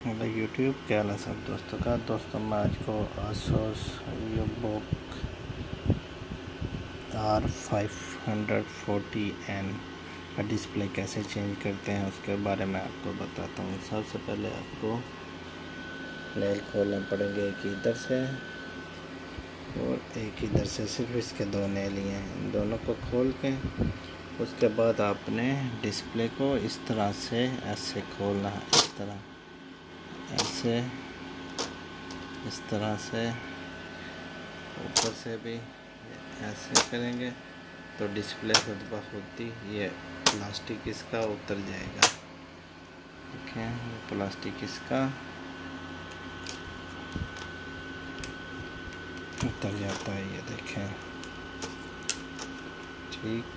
Hello YouTube, क्या हाल है सब दोस्तों का। दोस्तों मैं आज को asus vivobook R540N का डिस्प्ले कैसे चेंज करते हैं उसके बारे में आपको बताता हूँ। सबसे पहले आपको नेल खोलने पड़ेंगे, एक इधर से और एक इधर से। सिर्फ इसके दो नेल ही हैं, इन दोनों को खोल के उसके बाद आपने डिस्प्ले को इस तरह से ऐसे खोलना है, इस तरह ऐसे, इस तरह से ऊपर से भी ऐसे करेंगे तो डिस्प्ले खुद ब खुद ही ये प्लास्टिक इसका उतर जाएगा। ठीक है, प्लास्टिक इसका उतर जाता है, ये देखें। ठीक,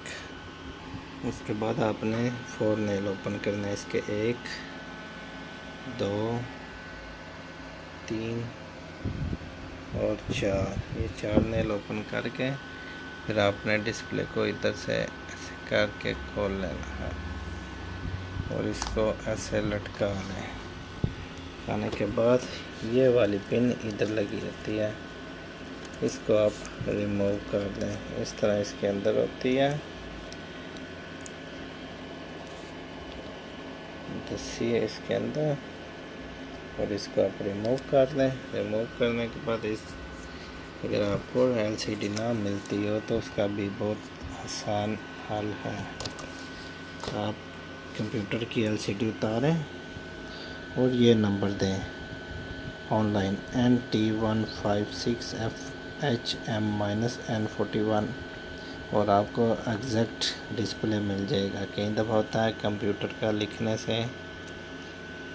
उसके बाद आपने 4 नेल ओपन करने हैं इसके, 1 2 3 और 4। ये 4 नेल ओपन करके फिर आपने डिस्प्ले को इधर से ऐसे करके खोल लेना है और इसको ऐसे लटका लें। लटकाने के बाद ये वाली पिन इधर लगी रहती है, इसको आप रिमूव कर लें। इस तरह इसके अंदर होती है, दस्सी है इसके अंदर, और इसको आप रिमूव कर लें। रिमूव करने के बाद अगर आपको एलसीडी ना मिलती हो तो उसका भी बहुत आसान हल है। आप कंप्यूटर की एलसीडी उतारें और ये नंबर दें ऑनलाइन NT156FHM-N41 और आपको एग्जैक्ट डिस्प्ले मिल जाएगा। कई दफ़ा होता है कंप्यूटर का लिखने से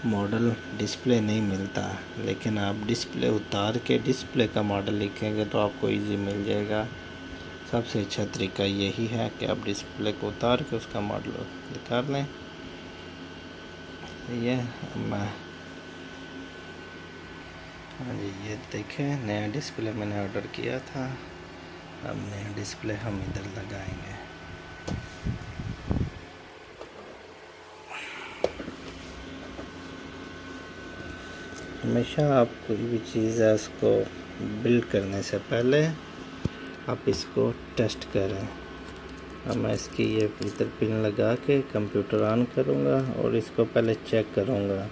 मॉडल डिस्प्ले नहीं मिलता, लेकिन आप डिस्प्ले उतार के डिस्प्ले का मॉडल लिखेंगे तो आपको इजी मिल जाएगा। सबसे अच्छा तरीका यही है कि आप डिस्प्ले को उतार के उसका मॉडल निकाल लें। ये मैं हाँ जी, ये देखें, नया डिस्प्ले मैंने ऑर्डर किया था। अब नया डिस्प्ले हम इधर लगाएंगे। हमेशा आप कोई भी चीज़ है उसको बिल्ड करने से पहले आप इसको टेस्ट करें। अब मैं इसकी ये इधर पिन लगा के कंप्यूटर ऑन करूँगा और इसको पहले चेक करूँगा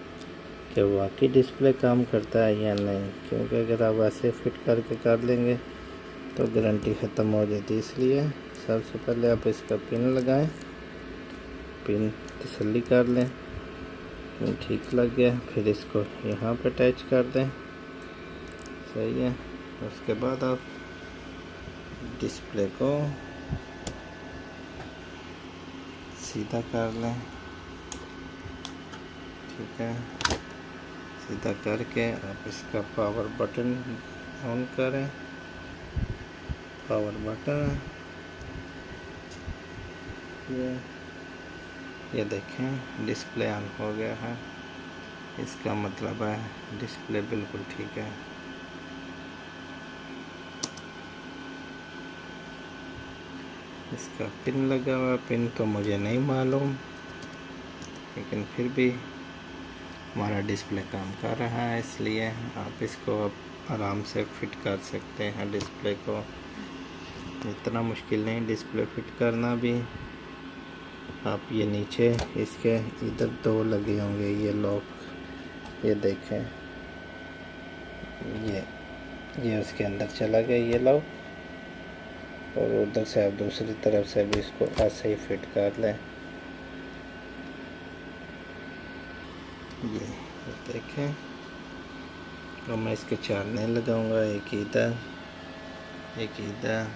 कि वाकई डिस्प्ले काम करता है या नहीं, क्योंकि अगर आप ऐसे फिट करके कर लेंगे तो गारंटी ख़त्म हो जाती है। इसलिए सबसे पहले आप इसका पिन लगाएं, पिन तसल्ली कर लें, पिन ठीक लग गया, फिर इसको यहाँ पे अटैच कर दें। सही है, उसके बाद आप डिस्प्ले को सीधा कर लें। ठीक है, सीधा करके आप इसका पावर बटन ऑन करें। पावर बटन ये देखें, डिस्प्ले ऑन हो गया है। इसका मतलब है डिस्प्ले बिल्कुल ठीक है। इसका पिन लगा हुआ, पिन तो मुझे नहीं मालूम, लेकिन फिर भी हमारा डिस्प्ले काम कर रहा है, इसलिए आप इसको अब आराम से फिट कर सकते हैं। डिस्प्ले को इतना मुश्किल नहीं डिस्प्ले फिट करना भी। आप ये नीचे इसके इधर 2 लगे होंगे, ये लॉक, ये देखें, ये उसके अंदर चला गया ये लॉक, और उधर से आप दूसरी तरफ से भी इसको ऐसे ही फिट कर लें। ये देखें, और मैं इसके 4 नेल लगाऊंगा, एक इधर, एक इधर,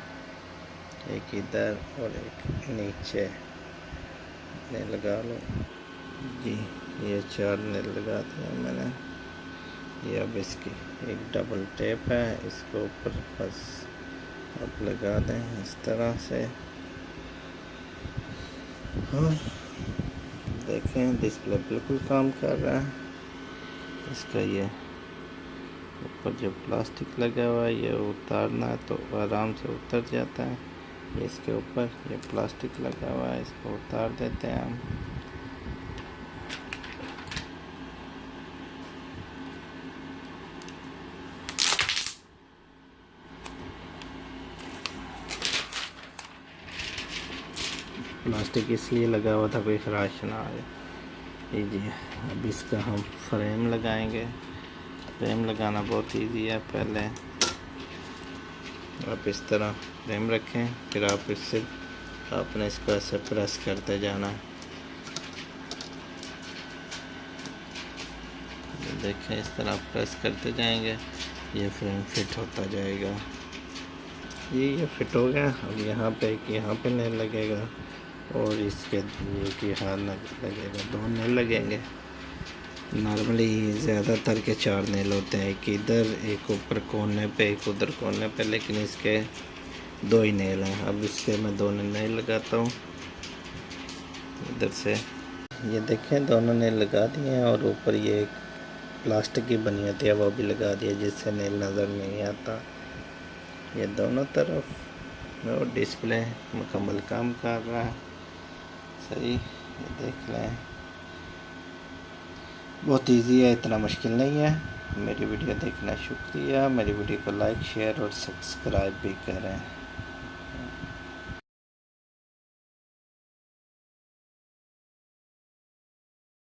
एक इधर और एक नीचे। नेल लगा लो जी, ये 4 नेल लगा दिया मैंने। ये अब इसकी एक डबल टेप है, इसके ऊपर बस आप लगा दें इस तरह से। हाँ, देखें डिस्प्ले बिल्कुल काम कर रहा है। इसका ये ऊपर जो प्लास्टिक लगा हुआ है ये उतारना है तो आराम से उतर जाता है। इसके ऊपर ये प्लास्टिक लगा हुआ है, इसको उतार देते हैं हम। प्लास्टिक इसलिए लगा हुआ था कोई खराश ना आए। लीजिए अब इसका हम फ्रेम लगाएंगे। फ्रेम लगाना बहुत इजी है। पहले आप इस तरह फ्रेम रखें, फिर आप इससे आपने इसको ऐसे प्रेस करते जाना है। देखें इस तरह प्रेस करते जाएंगे, ये फ्रेम फिट होता जाएगा। ये फिट हो गया। अब यहाँ पे नेल लगेगा और इसके ये कि हाथ लगेगा, 2 नेल लगेंगे। नॉर्मली ज़्यादातर के 4 नेल होते हैं, एक इधर एक ऊपर कोने पे एक उधर कोने पे, लेकिन इसके 2 ही नेल हैं। अब इसके मैं 2 नेल लगाता हूँ इधर से। ये देखें दोनों नेल लगा दिए हैं और ऊपर ये एक प्लास्टिक की बनी होती है वो भी लगा दिया, जिससे नेल नज़र नहीं आता। ये दोनों तरफ और डिस्प्ले मुकम्मल काम कर रहा है सही। ये देख लें, बहुत इजी है, इतना मुश्किल नहीं है। मेरी वीडियो देखना शुक्रिया। मेरी वीडियो को लाइक शेयर और सब्सक्राइब भी करें।